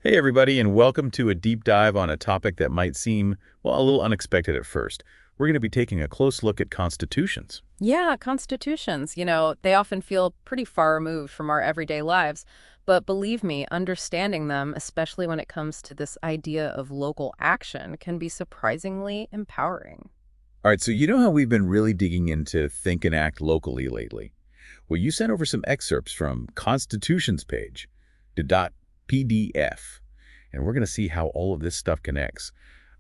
Hey, everybody, and welcome to a deep dive on a topic that might seem, well, a little unexpected at first. We're going to be taking a close look at constitutions. Yeah, constitutions, they often feel pretty far removed from our everyday lives. But believe me, understanding them, especially when it comes to this idea of local action, can be surprisingly empowering. All right, so you know how we've been really digging into think and act locally lately? Well, you sent over some excerpts from Constitutions page to .pdf, and we're going to see how all of this stuff connects.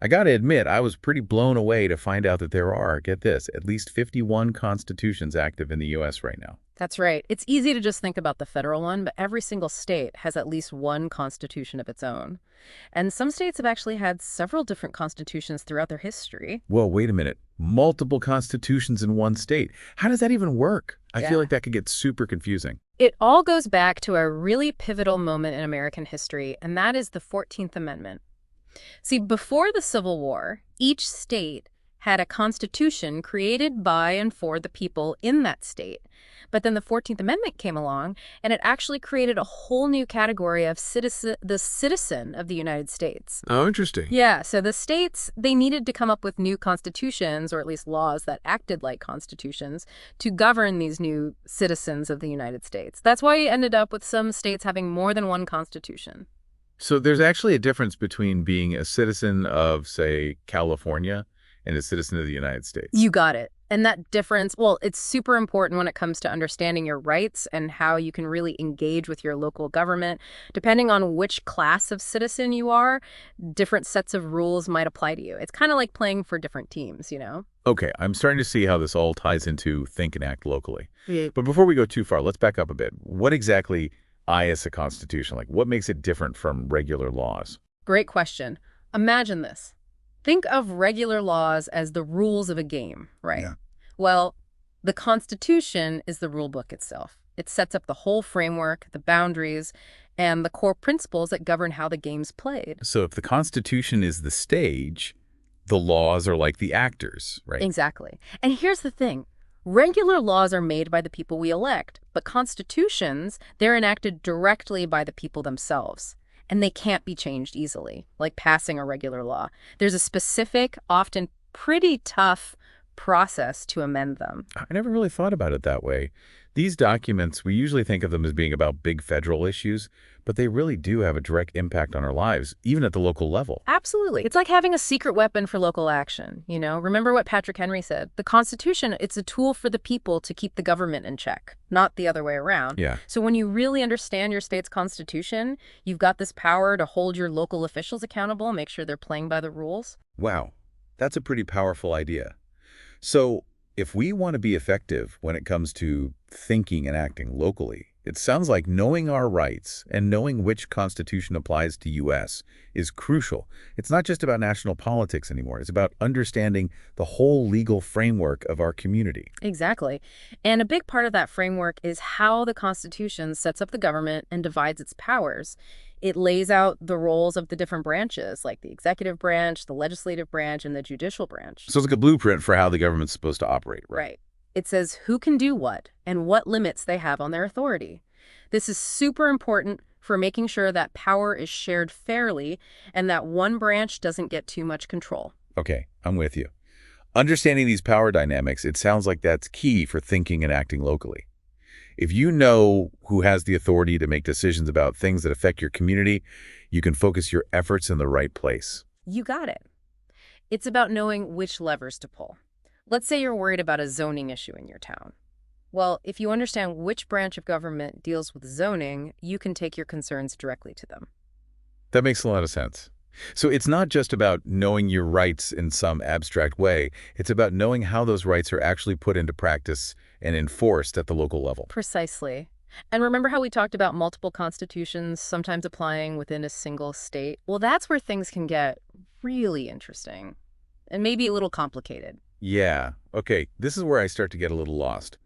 I got to admit, I was pretty blown away to find out that there are, get this, at least 51 constitutions active in the U.S. right now. That's right. It's easy to just think about the federal one, but every single state has at least one constitution of its own. And some states have actually had several different constitutions throughout their history. Well, wait a minute. Multiple constitutions in one state. How does that even work? I feel Yeah. like that could get super confusing. It all goes back to a really pivotal moment in American history, and that is the 14th Amendment. See, before the Civil War, each state had a constitution created by and for the people in that state. But then the 14th Amendment came along, and it actually created a whole new category of the citizen of the United States. Oh, interesting. Yeah, so the states, they needed to come up with new constitutions, or at least laws that acted like constitutions, to govern these new citizens of the United States. That's why you ended up with some states having more than one constitution. So there's actually a difference between being a citizen of, say, California and a citizen of the United States. You got it. And that difference, well, it's super important when it comes to understanding your rights and how you can really engage with your local government. Depending on which class of citizen you are, different sets of rules might apply to you. It's kind of like playing for different teams. Okay, I'm starting to see how this all ties into think and act locally. Yeah. But before we go too far, let's back up a bit. What exactly is a constitution? Like, what makes it different from regular laws? Great question. Imagine this. Think of regular laws as the rules of a game, right? Yeah. Well, the Constitution is the rule book itself. It sets up the whole framework, the boundaries, and the core principles that govern how the game's played. So if the Constitution is the stage, the laws are like the actors, right? Exactly. And here's the thing. Regular laws are made by the people we elect, but constitutions, they're enacted directly by the people themselves. And they can't be changed easily, like passing a regular law. There's a specific, often pretty tough process to amend them. I never really thought about it that way. These documents, we usually think of them as being about big federal issues, but they really do have a direct impact on our lives, even at the local level. Absolutely. It's like having a secret weapon for local action. Remember what Patrick Henry said? The Constitution, it's a tool for the people to keep the government in check, not the other way around. Yeah. So when you really understand your state's constitution, you've got this power to hold your local officials accountable, make sure they're playing by the rules. Wow, that's a pretty powerful idea. So if we want to be effective when it comes to thinking and acting locally, it sounds like knowing our rights and knowing which constitution applies to U.S. is crucial. It's not just about national politics anymore. It's about understanding the whole legal framework of our community. Exactly. And a big part of that framework is how the Constitution sets up the government and divides its powers. It lays out the roles of the different branches, like the executive branch, the legislative branch, and the judicial branch. So it's like a blueprint for how the government's supposed to operate, right? Right. It says who can do what and what limits they have on their authority. This is super important for making sure that power is shared fairly and that one branch doesn't get too much control. Okay, I'm with you. Understanding these power dynamics, it sounds like that's key for thinking and acting locally. If you know who has the authority to make decisions about things that affect your community, you can focus your efforts in the right place. You got it. It's about knowing which levers to pull. Let's say you're worried about a zoning issue in your town. Well, if you understand which branch of government deals with zoning, you can take your concerns directly to them. That makes a lot of sense. So it's not just about knowing your rights in some abstract way. It's about knowing how those rights are actually put into practice and enforced at the local level. Precisely. And remember how we talked about multiple constitutions sometimes applying within a single state? Well, that's where things can get really interesting and maybe a little complicated. Yeah, okay, this is where I start to get a little lost.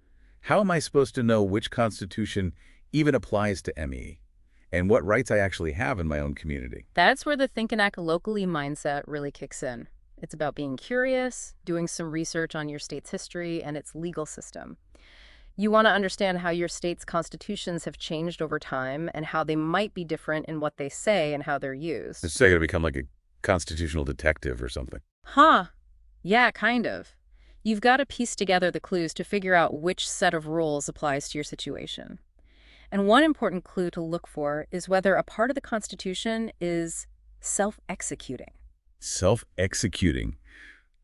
How am I supposed to know which constitution even applies to ME and what rights I actually have in my own community? That's where the think and act locally mindset really kicks in. It's about being curious, doing some research on your state's history and its legal system. You want to understand how your state's constitutions have changed over time and how they might be different in what they say and how they're used. It's going to become like a constitutional detective or something. Huh. Yeah, kind of. You've got to piece together the clues to figure out which set of rules applies to your situation. And one important clue to look for is whether a part of the Constitution is self-executing. Self-executing.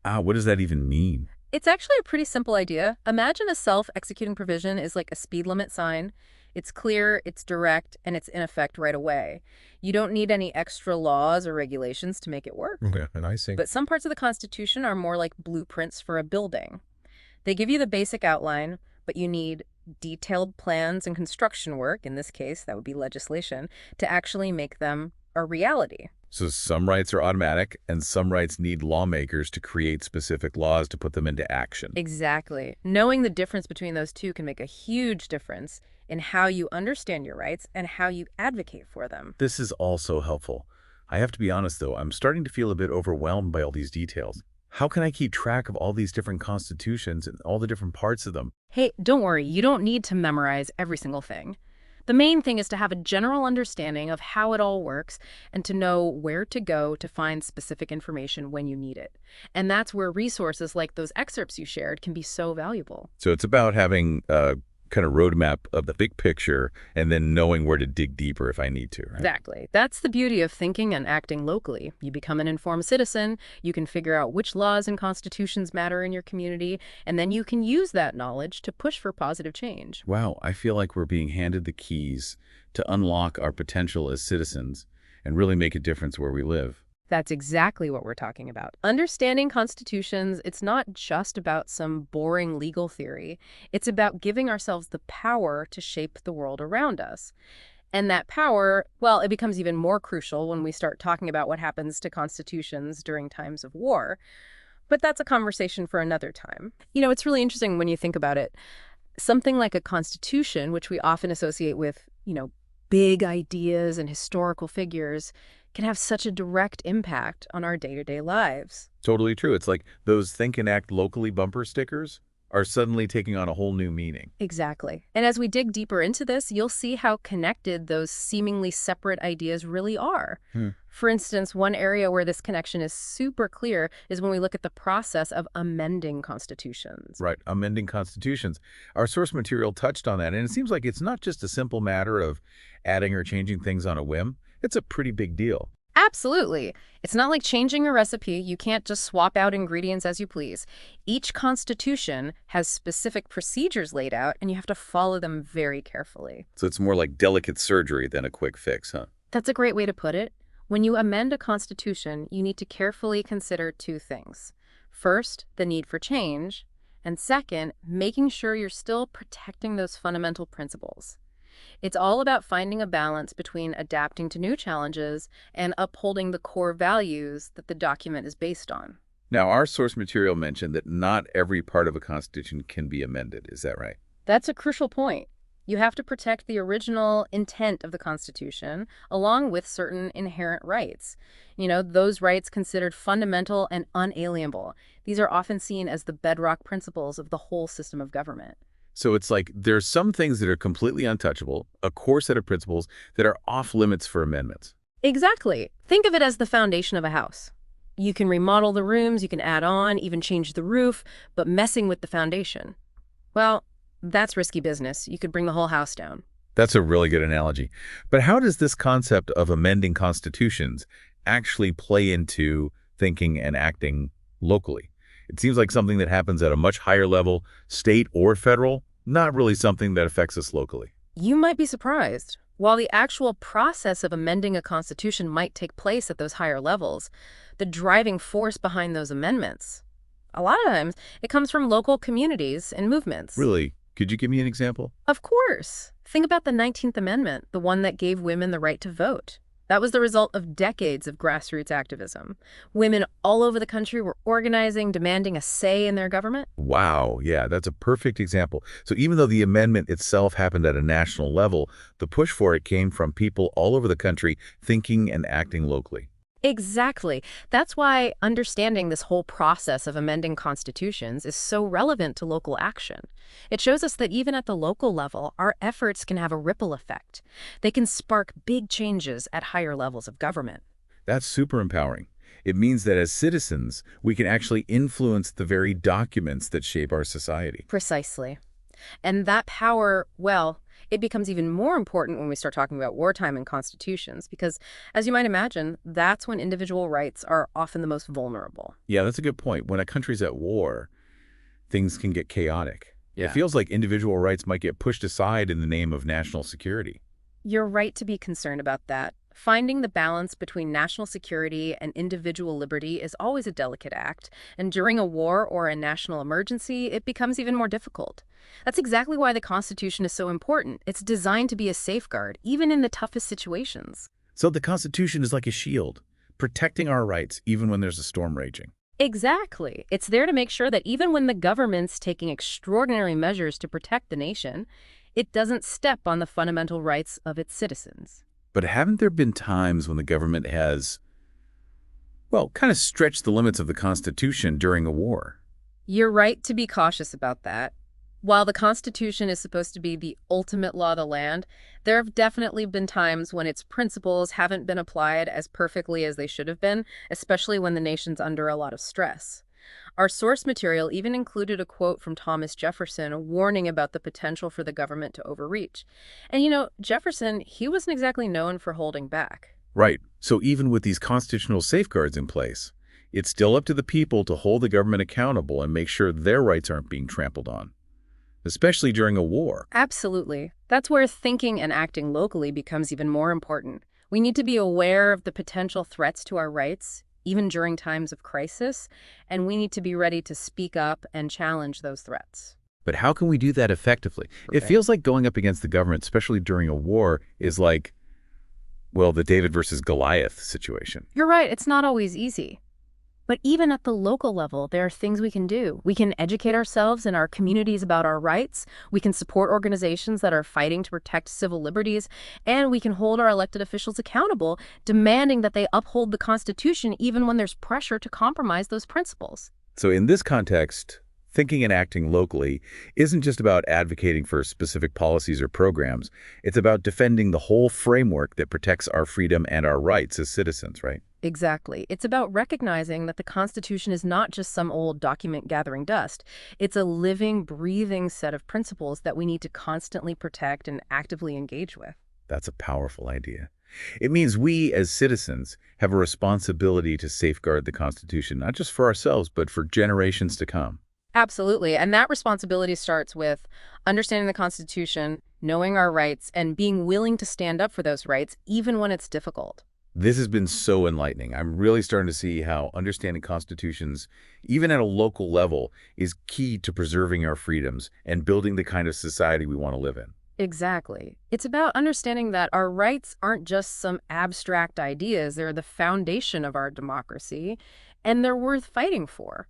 What does that even mean? It's actually a pretty simple idea. Imagine a self-executing provision is like a speed limit sign. It's clear, it's direct, and it's in effect right away. You don't need any extra laws or regulations to make it work. Okay, and I see. But some parts of the Constitution are more like blueprints for a building. They give you the basic outline, but you need detailed plans and construction work, in this case, that would be legislation, to actually make them a reality. So some rights are automatic, and some rights need lawmakers to create specific laws to put them into action. Exactly. Knowing the difference between those two can make a huge difference in how you understand your rights and how you advocate for them. This is also helpful. I have to be honest, though, I'm starting to feel a bit overwhelmed by all these details. How can I keep track of all these different constitutions and all the different parts of them? Hey, don't worry, you don't need to memorize every single thing. The main thing is to have a general understanding of how it all works and to know where to go to find specific information when you need it. And that's where resources like those excerpts you shared can be so valuable. So it's about having a kind of roadmap of the big picture and then knowing where to dig deeper if I need to, right? Exactly. That's the beauty of thinking and acting locally. You become an informed citizen, you can figure out which laws and constitutions matter in your community, and then you can use that knowledge to push for positive change. Wow, I feel like we're being handed the keys to unlock our potential as citizens and really make a difference where we live. That's exactly what we're talking about. Understanding constitutions, it's not just about some boring legal theory. It's about giving ourselves the power to shape the world around us. And that power, well, it becomes even more crucial when we start talking about what happens to constitutions during times of war. But that's a conversation for another time. You know, it's really interesting when you think about it. Something like a constitution, which we often associate with, big ideas and historical figures, can have such a direct impact on our day-to-day lives. Totally true. It's like those Think and Act Locally bumper stickers are suddenly taking on a whole new meaning. Exactly. And as we dig deeper into this, you'll see how connected those seemingly separate ideas really are. For instance, one area where this connection is super clear is when we look at the process of amending constitutions. Right, amending constitutions. Our source material touched on that, and it seems like it's not just a simple matter of adding or changing things on a whim. It's a pretty big deal. Absolutely. It's not like changing a recipe. You can't just swap out ingredients as you please. Each constitution has specific procedures laid out, and you have to follow them very carefully. So it's more like delicate surgery than a quick fix, huh? That's a great way to put it. When you amend a constitution, you need to carefully consider two things. First, the need for change, and second, making sure you're still protecting those fundamental principles. It's all about finding a balance between adapting to new challenges and upholding the core values that the document is based on. Now, our source material mentioned that not every part of a constitution can be amended. Is that right? That's a crucial point. You have to protect the original intent of the Constitution, along with certain inherent rights. Those rights considered fundamental and unalienable. These are often seen as the bedrock principles of the whole system of government. So it's like there's some things that are completely untouchable, a core set of principles that are off limits for amendments. Exactly. Think of it as the foundation of a house. You can remodel the rooms, you can add on, even change the roof, but messing with the foundation, well, that's risky business. You could bring the whole house down. That's a really good analogy. But how does this concept of amending constitutions actually play into thinking and acting locally? It seems like something that happens at a much higher level, state or federal, not really something that affects us locally. You might be surprised. While the actual process of amending a constitution might take place at those higher levels, the driving force behind those amendments, a lot of times, it comes from local communities and movements. Really? Could you give me an example? Of course. Think about the 19th Amendment, the one that gave women the right to vote. That was the result of decades of grassroots activism. Women all over the country were organizing, demanding a say in their government. Wow, yeah, that's a perfect example. So even though the amendment itself happened at a national level, the push for it came from people all over the country thinking and acting locally. Exactly. That's why understanding this whole process of amending constitutions is so relevant to local action. It shows us that even at the local level, our efforts can have a ripple effect. They can spark big changes at higher levels of government. That's super empowering. It means that as citizens, we can actually influence the very documents that shape our society. Precisely. And that power, well, it becomes even more important when we start talking about wartime and constitutions, because, as you might imagine, that's when individual rights are often the most vulnerable. Yeah, that's a good point. When a country's at war, things can get chaotic. It feels like individual rights might get pushed aside in the name of national security. You're right to be concerned about that. Finding the balance between national security and individual liberty is always a delicate act, and during a war or a national emergency, it becomes even more difficult. That's exactly why the Constitution is so important. It's designed to be a safeguard, even in the toughest situations. So the Constitution is like a shield, protecting our rights even when there's a storm raging. Exactly. It's there to make sure that even when the government's taking extraordinary measures to protect the nation, it doesn't step on the fundamental rights of its citizens. But haven't there been times when the government has, well, kind of stretched the limits of the Constitution during a war? You're right to be cautious about that. While the Constitution is supposed to be the ultimate law of the land, there have definitely been times when its principles haven't been applied as perfectly as they should have been, especially when the nation's under a lot of stress. Our source material even included a quote from Thomas Jefferson warning about the potential for the government to overreach. And Jefferson, he wasn't exactly known for holding back. Right. So even with these constitutional safeguards in place, it's still up to the people to hold the government accountable and make sure their rights aren't being trampled on, especially during a war. Absolutely. That's where thinking and acting locally becomes even more important. We need to be aware of the potential threats to our rights, even during times of crisis, and we need to be ready to speak up and challenge those threats. But how can we do that effectively? It feels like going up against the government, especially during a war, is like, well, the David versus Goliath situation. You're right, it's not always easy. But even at the local level, there are things we can do. We can educate ourselves and our communities about our rights. We can support organizations that are fighting to protect civil liberties. And we can hold our elected officials accountable, demanding that they uphold the Constitution even when there's pressure to compromise those principles. So in this context, thinking and acting locally isn't just about advocating for specific policies or programs. It's about defending the whole framework that protects our freedom and our rights as citizens, right? Exactly. It's about recognizing that the Constitution is not just some old document gathering dust. It's a living, breathing set of principles that we need to constantly protect and actively engage with. That's a powerful idea. It means we, as citizens, have a responsibility to safeguard the Constitution, not just for ourselves, but for generations to come. Absolutely. And that responsibility starts with understanding the Constitution, knowing our rights, and being willing to stand up for those rights, even when it's difficult. This has been so enlightening. I'm really starting to see how understanding constitutions, even at a local level, is key to preserving our freedoms and building the kind of society we want to live in. Exactly. It's about understanding that our rights aren't just some abstract ideas. They're the foundation of our democracy, and they're worth fighting for.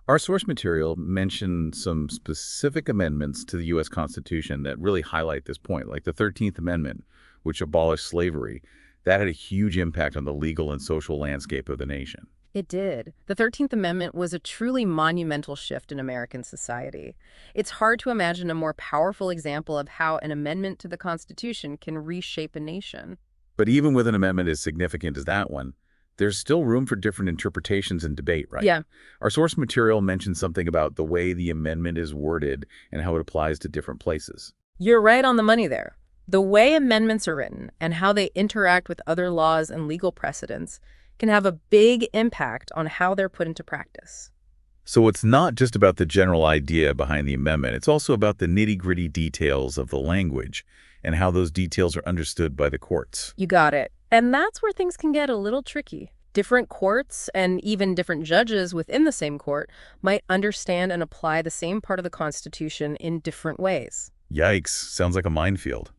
Our source material mentioned some specific amendments to the U.S. Constitution that really highlight this point, like the 13th Amendment, which abolished slavery. That had a huge impact on the legal and social landscape of the nation. It did. The 13th Amendment was a truly monumental shift in American society. It's hard to imagine a more powerful example of how an amendment to the Constitution can reshape a nation. But even with an amendment as significant as that one, there's still room for different interpretations and debate, right? Yeah. Our source material mentions something about the way the amendment is worded and how it applies to different places. You're right on the money there. The way amendments are written and how they interact with other laws and legal precedents can have a big impact on how they're put into practice. So it's not just about the general idea behind the amendment. It's also about the nitty-gritty details of the language and how those details are understood by the courts. You got it. And that's where things can get a little tricky. Different courts and even different judges within the same court might understand and apply the same part of the Constitution in different ways. Yikes, sounds like a minefield.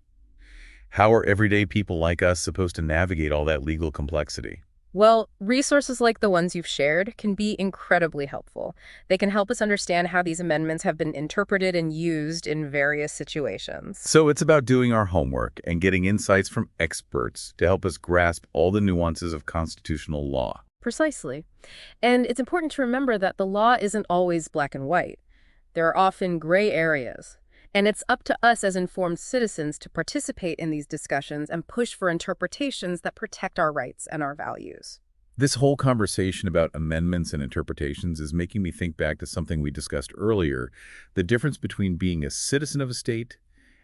How are everyday people like us supposed to navigate all that legal complexity? Well, resources like the ones you've shared can be incredibly helpful. They can help us understand how these amendments have been interpreted and used in various situations. So it's about doing our homework and getting insights from experts to help us grasp all the nuances of constitutional law. Precisely. And it's important to remember that the law isn't always black and white. There are often gray areas. And it's up to us as informed citizens to participate in these discussions and push for interpretations that protect our rights and our values. This whole conversation about amendments and interpretations is making me think back to something we discussed earlier, the difference between being a citizen of a state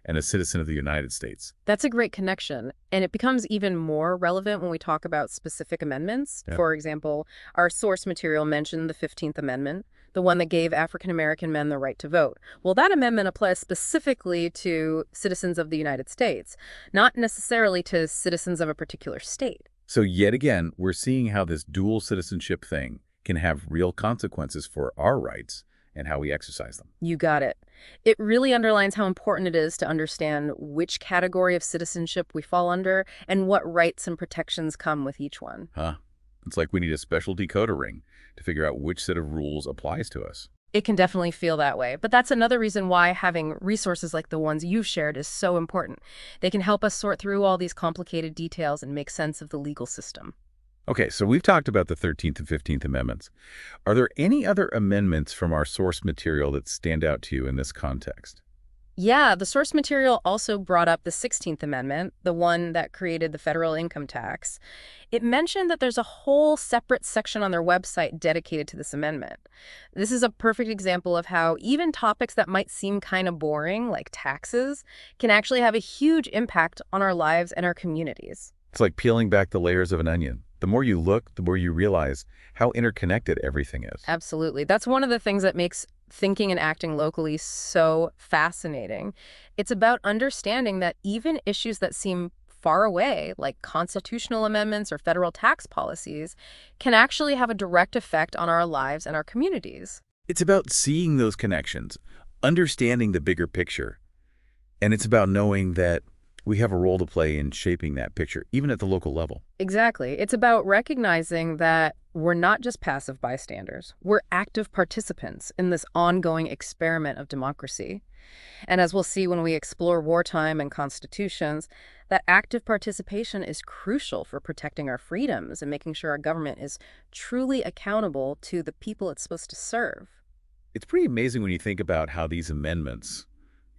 and a citizen of the United States. That's a great connection, and it becomes even more relevant when we talk about specific amendments. Yeah. For example, our source material mentioned the 15th Amendment, the one that gave African American men the right to vote. Well, that amendment applies specifically to citizens of the United States, not necessarily to citizens of a particular state. So yet again, we're seeing how this dual citizenship thing can have real consequences for our rights and how we exercise them. You got it. It really underlines how important it is to understand which category of citizenship we fall under and what rights and protections come with each one. Huh? It's like we need a special decoder ring to figure out which set of rules applies to us. It can definitely feel that way, but that's another reason why having resources like the ones you've shared is so important. They can help us sort through all these complicated details and make sense of the legal system. Okay, so we've talked about the 13th and 15th Amendments. Are there any other amendments from our source material that stand out to you in this context? Yeah, the source material also brought up the 16th Amendment, the one that created the federal income tax. It mentioned that there's a whole separate section on their website dedicated to this amendment. This is a perfect example of how even topics that might seem kind of boring, like taxes, can actually have a huge impact on our lives and our communities. It's like peeling back the layers of an onion. The more you look, the more you realize how interconnected everything is. Absolutely. That's one of the things that makes thinking and acting locally so fascinating. It's about understanding that even issues that seem far away, like constitutional amendments or federal tax policies, can actually have a direct effect on our lives and our communities. It's about seeing those connections, understanding the bigger picture, and it's about knowing that we have a role to play in shaping that picture, even at the local level. Exactly. It's about recognizing that we're not just passive bystanders. We're active participants in this ongoing experiment of democracy. And as we'll see when we explore wartime and constitutions, that active participation is crucial for protecting our freedoms and making sure our government is truly accountable to the people it's supposed to serve. It's pretty amazing when you think about how these amendments,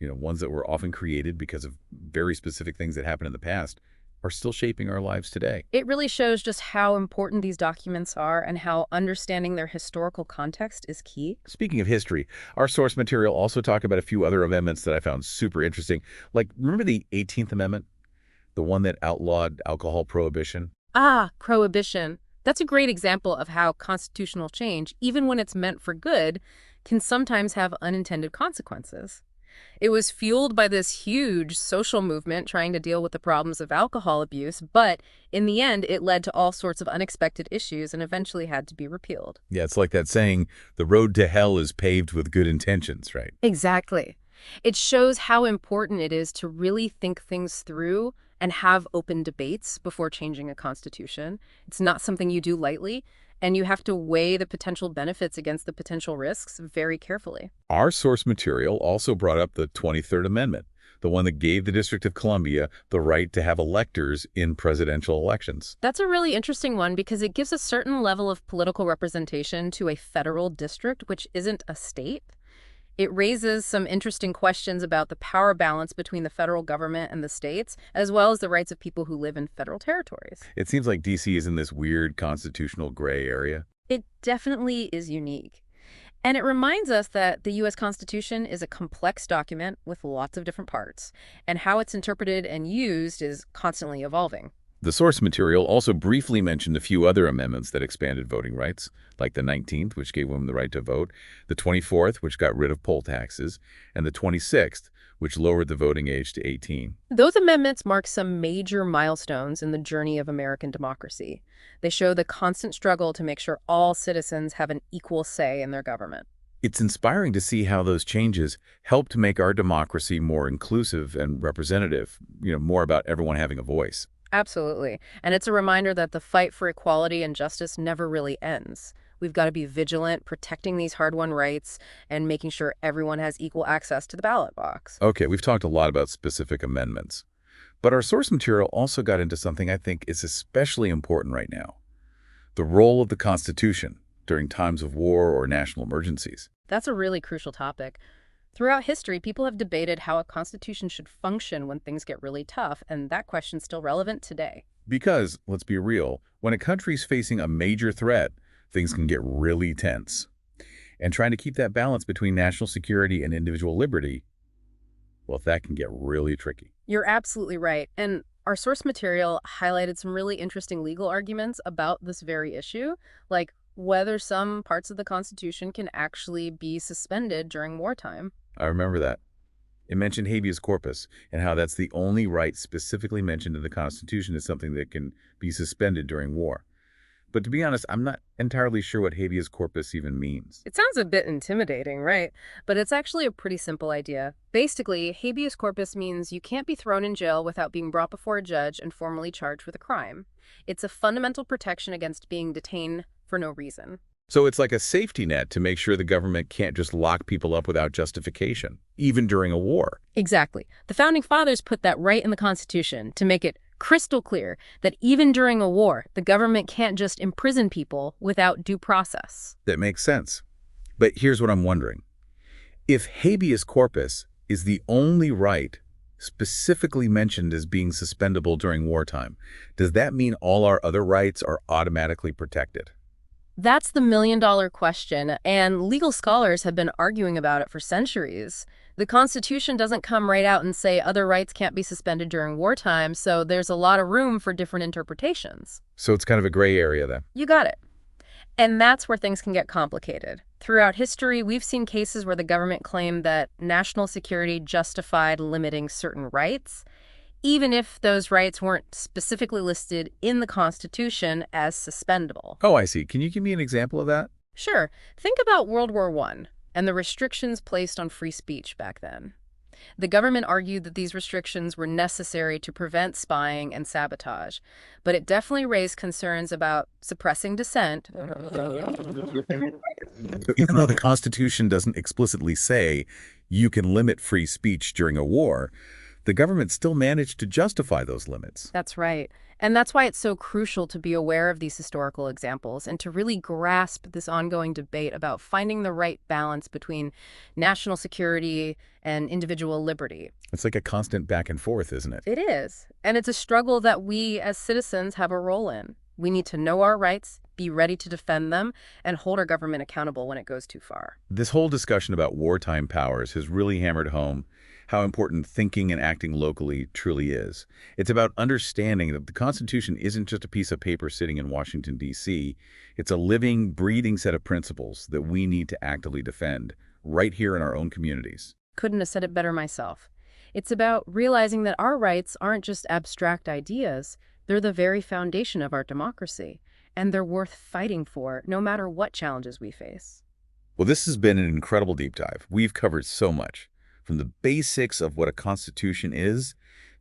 ones that were often created because of very specific things that happened in the past, are still shaping our lives today. It really shows just how important these documents are and how understanding their historical context is key. Speaking of history, our source material also talked about a few other amendments that I found super interesting. Like, remember the 18th Amendment? The one that outlawed alcohol prohibition? Ah, prohibition. That's a great example of how constitutional change, even when it's meant for good, can sometimes have unintended consequences. It was fueled by this huge social movement trying to deal with the problems of alcohol abuse, but in the end, it led to all sorts of unexpected issues and eventually had to be repealed. Yeah, it's like that saying, the road to hell is paved with good intentions, right? Exactly. It shows how important it is to really think things through and have open debates before changing a constitution. It's not something you do lightly, and you have to weigh the potential benefits against the potential risks very carefully. Our source material also brought up the 23rd Amendment, the one that gave the District of Columbia the right to have electors in presidential elections. That's a really interesting one because it gives a certain level of political representation to a federal district, which isn't a state. It raises some interesting questions about the power balance between the federal government and the states, as well as the rights of people who live in federal territories. It seems like D.C. is in this weird constitutional gray area. It definitely is unique. And it reminds us that the U.S. Constitution is a complex document with lots of different parts, and how it's interpreted and used is constantly evolving. The source material also briefly mentioned a few other amendments that expanded voting rights, like the 19th, which gave women the right to vote, the 24th, which got rid of poll taxes, and the 26th, which lowered the voting age to 18. Those amendments mark some major milestones in the journey of American democracy. They show the constant struggle to make sure all citizens have an equal say in their government. It's inspiring to see how those changes helped make our democracy more inclusive and representative, more about everyone having a voice. Absolutely. And it's a reminder that the fight for equality and justice never really ends. We've got to be vigilant, protecting these hard-won rights and making sure everyone has equal access to the ballot box. Okay, we've talked a lot about specific amendments, but our source material also got into something I think is especially important right now: the role of the Constitution during times of war or national emergencies. That's a really crucial topic. Throughout history, people have debated how a constitution should function when things get really tough, and that question's still relevant today. Because, let's be real, when a country's facing a major threat, things can get really tense. And trying to keep that balance between national security and individual liberty, well, that can get really tricky. You're absolutely right. And our source material highlighted some really interesting legal arguments about this very issue, like whether some parts of the Constitution can actually be suspended during wartime. I remember that. It mentioned habeas corpus and how that's the only right specifically mentioned in the Constitution as something that can be suspended during war. But to be honest, I'm not entirely sure what habeas corpus even means. It sounds a bit intimidating, right? But it's actually a pretty simple idea. Basically, habeas corpus means you can't be thrown in jail without being brought before a judge and formally charged with a crime. It's a fundamental protection against being detained for no reason. So it's like a safety net to make sure the government can't just lock people up without justification, even during a war. Exactly. The Founding Fathers put that right in the Constitution to make it crystal clear that even during a war, the government can't just imprison people without due process. That makes sense. But here's what I'm wondering. If habeas corpus is the only right specifically mentioned as being suspendable during wartime, does that mean all our other rights are automatically protected? That's the million-dollar question, and legal scholars have been arguing about it for centuries. The Constitution doesn't come right out and say other rights can't be suspended during wartime, so there's a lot of room for different interpretations. So it's kind of a gray area then. You got it. And that's where things can get complicated. Throughout history, we've seen cases where the government claimed that national security justified limiting certain rights, even if those rights weren't specifically listed in the Constitution as suspendable. Oh, I see. Can you give me an example of that? Sure. Think about World War I and the restrictions placed on free speech back then. The government argued that these restrictions were necessary to prevent spying and sabotage, but it definitely raised concerns about suppressing dissent. Even though the Constitution doesn't explicitly say you can limit free speech during a war, the government still managed to justify those limits. That's right. And that's why it's so crucial to be aware of these historical examples and to really grasp this ongoing debate about finding the right balance between national security and individual liberty. It's like a constant back and forth, isn't it? It is. And it's a struggle that we as citizens have a role in. We need to know our rights, be ready to defend them, and hold our government accountable when it goes too far. This whole discussion about wartime powers has really hammered home how important thinking and acting locally truly is. It's about understanding that the Constitution isn't just a piece of paper sitting in Washington, D.C. It's a living, breathing set of principles that we need to actively defend right here in our own communities. Couldn't have said it better myself. It's about realizing that our rights aren't just abstract ideas. They're the very foundation of our democracy, and they're worth fighting for no matter what challenges we face. Well, this has been an incredible deep dive. We've covered so much, from the basics of what a constitution is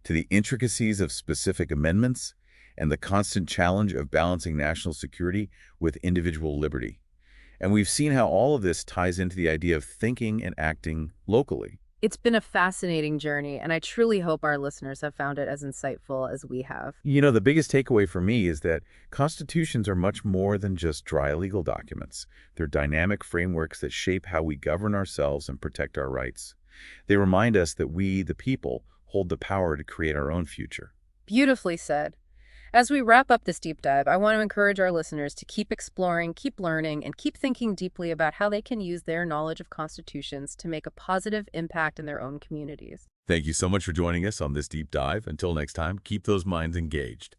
to the intricacies of specific amendments and the constant challenge of balancing national security with individual liberty. And we've seen how all of this ties into the idea of thinking and acting locally. It's been a fascinating journey, and I truly hope our listeners have found it as insightful as we have. You know, the biggest takeaway for me is that constitutions are much more than just dry legal documents. They're dynamic frameworks that shape how we govern ourselves and protect our rights. They remind us that we, the people, hold the power to create our own future. Beautifully said. As we wrap up this deep dive, I want to encourage our listeners to keep exploring, keep learning, and keep thinking deeply about how they can use their knowledge of constitutions to make a positive impact in their own communities. Thank you so much for joining us on this deep dive. Until next time, keep those minds engaged.